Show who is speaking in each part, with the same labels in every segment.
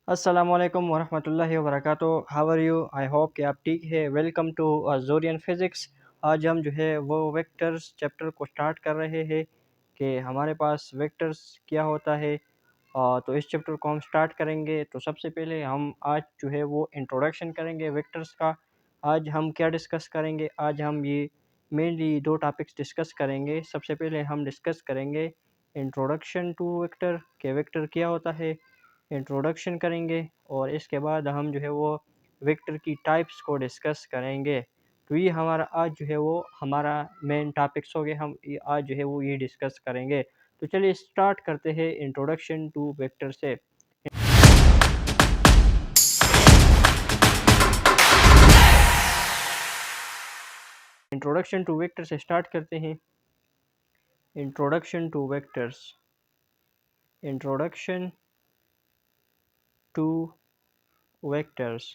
Speaker 1: अस्सलामुअलैकुम वरहमतुल्लाहि वबरकातुहू। How are you? I hope कि आप ठीक है। Welcome to Zorian physics. आज हम जो है वो वेक्टर्स चैप्टर को स्टार्ट कर रहे हैं कि हमारे पास वेक्टर्स क्या होता है। तो इस चैप्टर को हम स्टार्ट करेंगे। तो सबसे पहले हम आज जो है वो इंट्रोडक्शन करेंगे वेक्टर्स का। आज हम क्या डिस्कस करेंगे? आज हम ये मेनली दो टॉपिक्स डिस्कस करेंगे। सबसे पहले हम डिस्कस करेंगे इंट्रोडक्शन टू वेक्टर के वेक्टर क्या होता है, इंट्रोडक्शन करेंगे। और इसके बाद हम जो है वो वेक्टर की टाइप्स को डिस्कस करेंगे। तो ये हमारा आज जो है वो हमारा मेन टॉपिक्स हो गए। हम आज जो है वो ये डिस्कस करेंगे। तो चलिए स्टार्ट करते हैं इंट्रोडक्शन टू वेक्टर से। इंट्रोडक्शन टू वेक्टर से स्टार्ट करते हैं। Introduction two vectors. Introduction two vectors.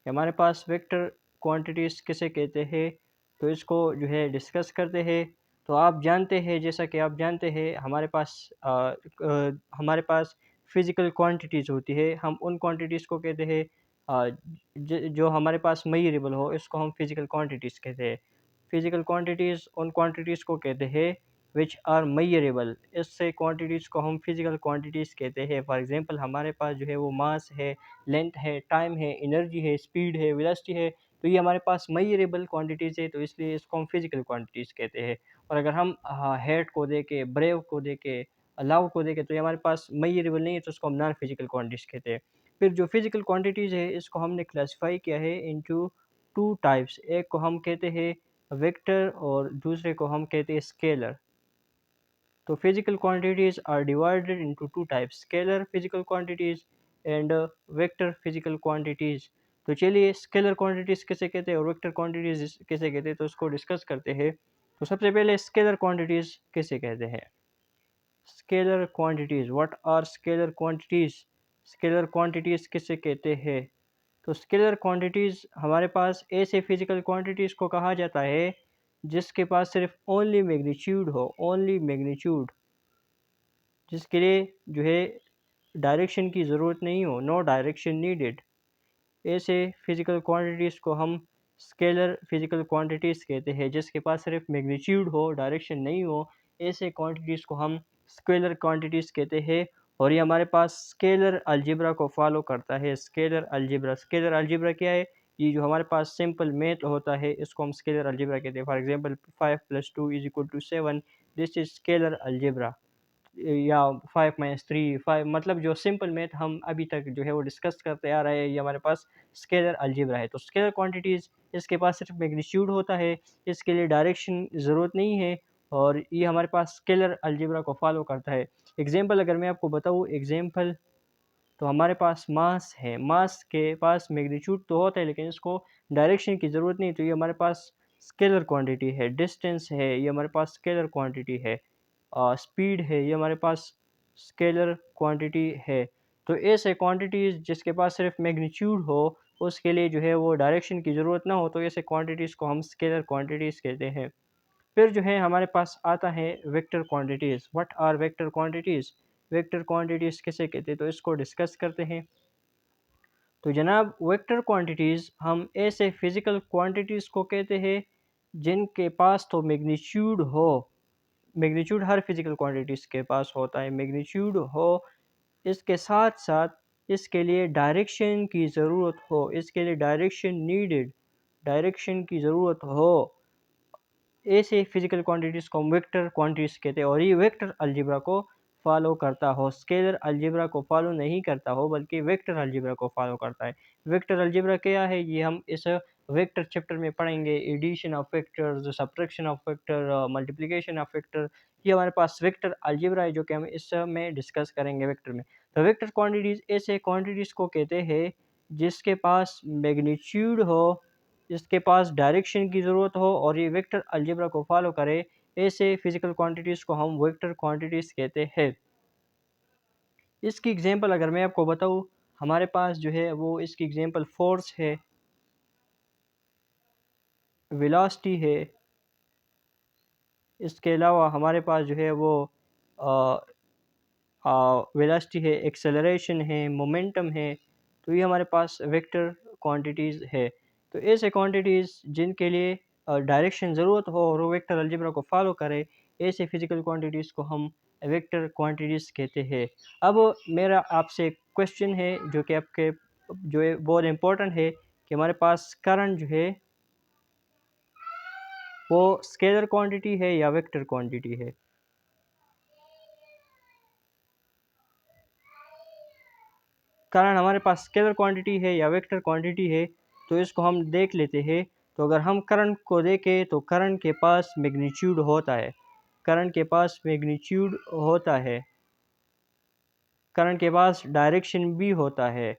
Speaker 1: हमारे पास वेक्टर क्वांटिटीज़ किसे कहते हैं, तो इसको जो है डिस्कस करते हैं। तो आप जानते हैं, जैसा कि आप जानते हैं हमारे पास फिज़िकल क्वांटिटीज़ होती है। हम उन क्वांटिटीज़ को कहते हैं जो हमारे पास मेजरेबल हो, इसको हम फिज़िकल क्वांटिटीज़ कहते हैं। फिज़िकल क्वांटिटीज़ उन क्वांटिटीज़ को कहते हैं विच आर मेजरेबल। इससे क्वांटिटीज़ को हम फिज़िकल क्वांटिटीज़ कहते हैं। फॉर एग्जांपल हमारे पास जो है वो मास है, लेंथ है, टाइम है, एनर्जी है, स्पीड है, वेलोसिटी है। तो ये हमारे पास मेजरेबल क्वांटिटीज़ है, तो इसलिए इसको हम फिज़िकल क्वांटिटीज़ कहते हैं। और अगर हम हेट को देखें, ब्रेव को देखें, लव को देखें, तो ये हमारे पास मेजरेबल नहीं है, तो उसको हम नॉन फिज़िकल क्वांटिटीज़ कहते हैं। फिर जो फिज़िकल क्वांटिटीज़ है, इसको हमने क्लासिफाई किया है इनटू टू टाइप्स। एक को हम कहते हैं वेक्टर और दूसरे को हम कहते हैं स्केलर। तो physical quantities are divided into two types, scalar physical quantities and vector physical quantities। तो चलिए स्केलर क्वांटिटीज़ किसे कहते हैं और वेक्टर क्वांटिटीज़ किसे कहते हैं, तो उसको डिस्कस करते हैं। तो सबसे पहले स्केलर क्वांटिटीज़ किसे कहते हैं। Scalar quantities, what are scalar quantities. Scalar quantities किसे कहते हैं, तो स्केलर क्वांटिटीज़ हमारे पास ऐसे फिजिकल क्वांटिटीज़ को कहा जाता है जिसके पास सिर्फ ओनली मैग्नीट्यूड हो, ओनली मैग्नीट्यूड, जिसके लिए जो है डायरेक्शन की ज़रूरत नहीं हो, नो डायरेक्शन नीडेड। ऐसे फिज़िकल क्वांटिटीज़ को हम स्केलर फिज़िकल क्वांटिटीज़ कहते हैं, जिसके पास सिर्फ मैग्नीट्यूड हो, डायरेक्शन नहीं हो। ऐसे क्वांटिटीज़ को हम स्केलर क्वांटिटीज़ कहते हैं। और ये हमारे पास स्केलर अलजेब्रा को फॉलो करता है। स्केलर अलजेब्रा, स्केलर अलजेब्रा क्या है? ये जो हमारे पास सिंपल मैथ होता है, इसको हम स्केलर अलजेब्रा कहते हैं। For example 5 + 2 = 7, this is scalar algebra. या 5 - 3 5, मतलब जो सिंपल मैथ हम अभी तक जो है वो डिस्कस करते आ रहे हैं, ये हमारे पास स्केलर अलजेब्रा है। तो स्केलर क्वांटिटीज़, इसके पास सिर्फ मैग्नीट्यूड होता है, इसके लिए डायरेक्शन ज़रूरत नहीं है, और ये हमारे पास स्केलर अलजेब्रा को फॉलो करता है। एग्जांपल अगर मैं आपको बताऊँ, एग्जांपल तो हमारे पास मास है, मास के पास मैग्नीट्यूड तो होता है लेकिन इसको डायरेक्शन की ज़रूरत नहीं, तो ये हमारे पास स्केलर क्वांटिटी है। डिस्टेंस है, ये हमारे पास स्केलर क्वांटिटी है। स्पीड है, ये हमारे पास स्केलर क्वांटिटी है। तो ऐसे क्वांटिटीज़ जिसके पास सिर्फ मैग्नीट्यूड हो, उसके लिए जो है वो डायरेक्शन की ज़रूरत ना हो, तो ऐसे क्वांटिटीज़ को हम स्केलर क्वांटिटीज़ कहते हैं। फिर जो है हमारे पास आता है vector quantities. What are vector quantities. Vector quantities किसे कहते हैं, तो इसको डिस्कस करते हैं। तो जनाब, वेक्टर क्वांटिटीज़ हम ऐसे फिज़िकल क्वांटिटीज़ को कहते हैं जिनके पास तो मैग्नीट्यूड हो। मैग्नीट्यूड हर फिज़िकल क्वांटिटीज़ के पास होता है, मैग्नीट्यूड हो। इसके साथ-साथ इसके लिए डायरेक्शन की ज़रूरत हो, इसके लिए डायरेक्शन नीडेड, डायरेक्शन की ज़रूरत हो। ऐसे फिज़िकल क्वांटिटीज़ को हम वेक्टर क्वांटिटीज़ कहते हैं, और ये वेक्टर अलजेब्रा को फॉलो करता हो, स्केलर अलजेब्रा को फॉलो नहीं करता हो, बल्कि वेक्टर अलजेब्रा को फॉलो करता है। वेक्टर अलजेब्रा क्या है, ये हम इस वेक्टर चैप्टर में पढ़ेंगे। Addition of vectors, subtraction of vector, multiplication of vector, ये हमारे पास वेक्टर अलजेब्रा है, जो कि हम इसमें डिस्कस करेंगे वेक्टर में। तो वेक्टर क्वांटिटीज़ ऐसे क्वांटिटीज़ को कहते हैं जिसके पास मैग्नीट्यूड हो, इसके पास डायरेक्शन की ज़रूरत हो, और ये वेक्टर अलजेब्रा को फॉलो करे। ऐसे फिज़िकल क्वांटिटीज़ को हम वेक्टर क्वांटिटीज़ कहते हैं। इसकी एग्ज़ाम्पल अगर मैं आपको बताऊँ, हमारे पास जो है वो इसकी एग्ज़ाम्पल फ़ोर्स है, वेलोसिटी है। इसके अलावा हमारे पास जो है वो अ, वेलोसिटी है, एक्सेलरेशन है, मोमेंटम है, तो ये हमारे पास वेक्टर क्वांटिटीज़ है। तो ऐसे क्वांटिटीज़ जिनके लिए डायरेक्शन ज़रूरत हो और वो वेक्टर अलजेब्रा को फॉलो करे, ऐसे फिज़िकल क्वांटिटीज़ को हम वेक्टर क्वांटिटीज़ कहते हैं। अब मेरा आपसे क्वेश्चन है जो कि आपके जो है बहुत इम्पोर्टेंट है कि हमारे पास करंट जो है वो स्केलर क्वांटिटी है या वेक्टर क्वांटिटी है? कारण हमारे पास स्केलर क्वांटिटी है या वेक्टर क्वांटिटी है, तो इसको हम देख लेते हैं। तो अगर हम करंट को देखें तो करंट के पास मैग्नीट्यूड होता है, करंट के पास मैग्नीट्यूड होता है, करंट के पास डायरेक्शन भी होता है।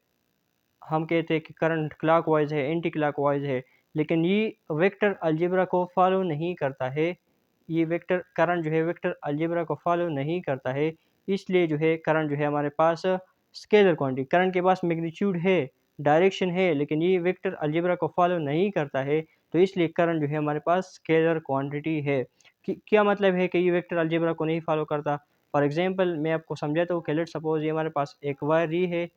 Speaker 1: हम कहते हैं कि करंट क्लॉकवाइज है, एंटी क्लॉकवाइज है, लेकिन ये वेक्टर अलजेब्रा को फॉलो नहीं करता है। ये वेक्टर करंट जो है वेक्टर अलजेब्रा को फॉलो नहीं करता है, इसलिए जो है करंट जो है हमारे पास स्केलर क्वांटिटी, करंट के पास मैग्नीट्यूड है, डायरेक्शन है, लेकिन ये वेक्टर अलजेब्रा को फॉलो नहीं करता है, तो इसलिए करंट जो है हमारे पास स्केलर क्वांटिटी है। क्या मतलब है कि ये वेक्टर अलजेब्रा को नहीं फॉलो करता? फॉर एग्जांपल मैं आपको समझाता हूँ कि लेट्स सपोज ये हमारे पास एक वायर ही है,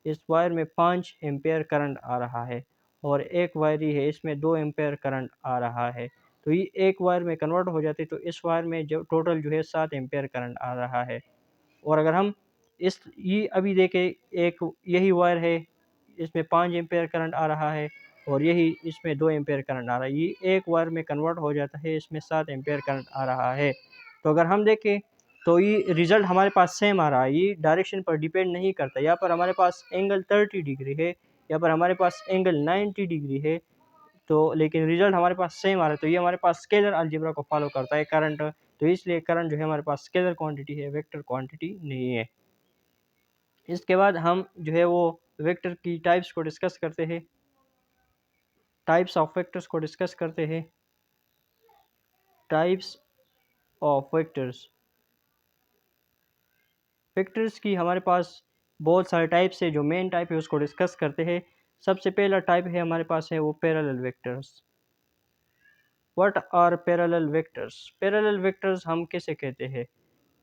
Speaker 1: इस वायर में 5 एम्पेयर करंट आ रहा है और एक वायर ही है, इसमें 2 एम्पेयर करंट आ रहा है। तो ये एक वायर में कन्वर्ट हो जाते, तो इस वायर में जो टोटल जो है 7 एम्पेयर करंट आ रहा है। और अगर हम इस ये अभी देखें, एक यही वायर है, इसमें 5 एम्पेयर करंट आ रहा है और यही इसमें 2 एम्पेयर करंट आ रहा है। ये एक वायर में कन्वर्ट हो जाता है, इसमें 7 एम्पेयर करंट आ रहा है। तो अगर हम देखें तो ये रिज़ल्ट हमारे पास सेम आ रहा है, ये डायरेक्शन पर डिपेंड नहीं करता। यहाँ पर हमारे पास एंगल 30 डिग्री है, यहाँ पर हमारे पास एंगल 90 डिग्री है, तो लेकिन रिज़ल्ट हमारे पास सेम आ रहा है, तो ये हमारे पास स्केलर अलजेब्रा को फॉलो करता है करंट। तो इसलिए करंट जो है हमारे पास स्केलर क्वांटिटी है, वेक्टर क्वांटिटी नहीं है। इसके बाद हम जो है वो वेक्टर की टाइप्स को डिस्कस करते हैं, टाइप्स ऑफ वेक्टर्स को डिस्कस करते हैं। टाइप्स ऑफ वेक्टर्स, वेक्टर्स की हमारे पास बहुत सारे टाइप्स है, जो मेन टाइप है उसको डिस्कस करते हैं। सबसे पहला टाइप है हमारे पास है वो parallel vectors. What are parallel vectors? Parallel vectors हम किसे कहते हैं?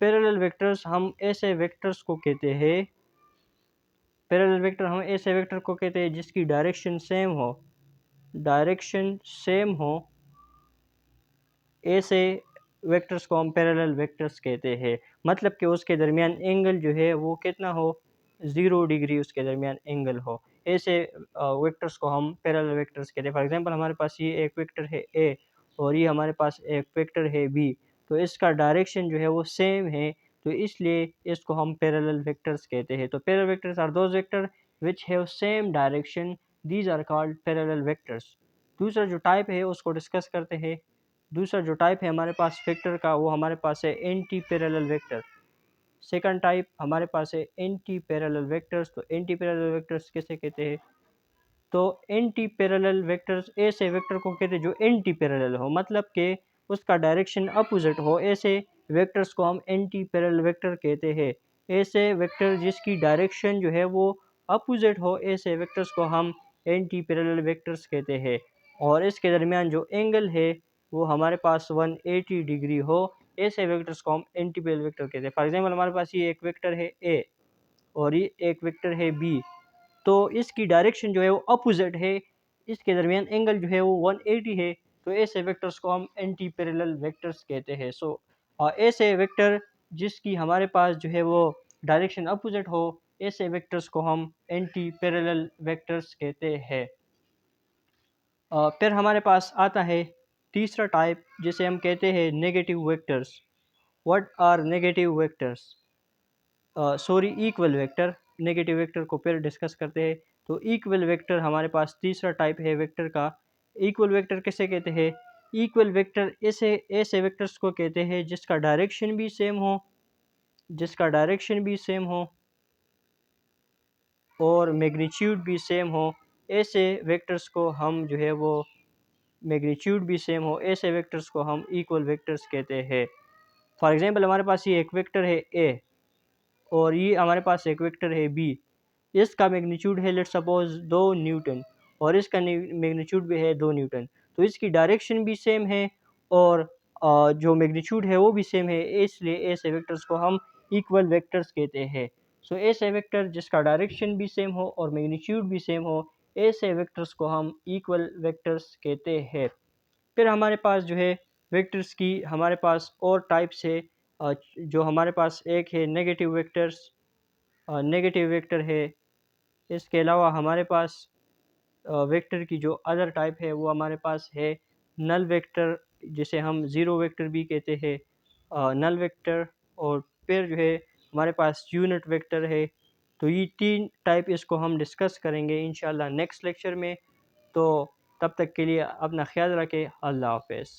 Speaker 1: पैरेलल वेक्टर्स हम ऐसे वेक्टर्स को कहते हैं, पैरेलल वेक्टर हम ऐसे वेक्टर को कहते हैं जिसकी डायरेक्शन सेम हो, डायरेक्शन सेम हो, ऐसे वेक्टर्स को हम पैरेलल वेक्टर्स कहते हैं। मतलब कि उसके दरमियान एंगल जो है वो कितना हो, 0 डिग्री उसके दरमियान एंगल हो, ऐसे वेक्टर्स को हम पैरेलल वेक्टर्स कहते हैं। फॉर एग्जांपल हमारे पास ये एक वेक्टर है ए और ये हमारे पास एक वेक्टर है बी, तो इसका डायरेक्शन जो है वो सेम है, तो इसलिए इसको हम पैरेलल वेक्टर्स कहते हैं। तो parallel vectors are those vector which have same direction, these are called parallel vectors. दूसरा जो टाइप है उसको डिस्कस करते हैं। दूसरा जो टाइप है हमारे पास वेक्टर का, वो हमारे पास है anti parallel vector. Second type हमारे पास है एंटी पैरेलल वेक्टर्स। तो एंटी पैरेलल वेक्टर्स किसे कहते हैं? तो एंटी पैरेलल वेक्टर्स ऐसे वेक्टर को कहते हैं जो एंटी पैरेलल हो, मतलब कि उसका डायरेक्शन अपोजिट हो, ऐसे वेक्टर्स को हम एंटी पैरेलल वेक्टर कहते हैं। ऐसे वेक्टर जिसकी डायरेक्शन जो है वो अपोजिट हो, ऐसे वेक्टर्स को हम एंटी पैरेलल वेक्टर्स कहते हैं। और इसके दरमियान जो एंगल है वो हमारे पास 180 डिग्री हो, ऐसे वेक्टर्स को हम एंटी पैरेलल वेक्टर कहते हैं। फॉर एग्जांपल हमारे पास ये एक वेक्टर है ए और ये एक वेक्टर है बी, तो इसकी डायरेक्शन जो है वो अपोजिट है, इसके दरमियान एंगल जो है वो 180 है, तो ऐसे वेक्टर्स को हम एंटी पैरेलल वेक्टर्स कहते हैं। सो ऐसे वेक्टर जिसकी हमारे पास जो है वो डायरेक्शन अपोजिट हो, ऐसे वेक्टर्स को हम एंटी पैरेलल वेक्टर्स कहते हैं। फिर हमारे पास आता है तीसरा टाइप जिसे हम कहते हैं negative vectors. What are negative vectors? Sorry, equal vector. Negative vector को फिर डिस्कस करते हैं। तो इक्वल वेक्टर हमारे पास तीसरा टाइप है वेक्टर का। इक्वल वेक्टर किसे कहते हैं? इक्वल वेक्टर ऐसे ऐसे वेक्टर्स को कहते हैं जिसका डायरेक्शन भी सेम हो, जिसका डायरेक्शन भी सेम हो और मैग्नीट्यूड भी सेम हो, ऐसे वेक्टर्स को हम जो है वो मैग्नीट्यूड भी सेम हो, ऐसे वेक्टर्स को हम इक्वल वेक्टर्स कहते हैं। फॉर एग्जांपल हमारे पास ये एक वेक्टर है ए और ये हमारे पास एक वेक्टर है बी। इसका मैग्नीट्यूड है लेट्स सपोज 2 न्यूटन और इसका मैग्नीट्यूड भी है 2 न्यूटन, तो इसकी डायरेक्शन भी सेम है और जो मैग्नीट्यूड है वो भी सेम है, इसलिए ऐसे वेक्टर्स को हम इक्वल वेक्टर्स कहते हैं। सो ऐसे वेक्टर जिसका डायरेक्शन भी सेम हो और मैग्नीट्यूड भी सेम हो, ऐसे वेक्टर्स को हम इक्वल वेक्टर्स कहते हैं। फिर हमारे पास जो है वेक्टर्स की हमारे पास और टाइप्स है। जो हमारे पास एक है नेगेटिव वेक्टर्स, नेगेटिव वेक्टर है। इसके अलावा हमारे पास वेक्टर की जो अदर टाइप है वो हमारे पास है नल वेक्टर, जिसे हम ज़ीरो वेक्टर भी कहते हैं, नल वेक्टर। और फिर जो है हमारे पास यूनिट वेक्टर है। तो ये 3 टाइप इसको हम डिस्कस करेंगे इंशाल्लाह नेक्स्ट लेक्चर में। तो तब तक के लिए अपना ख्याल रखें। अल्लाह हाफ़िज़।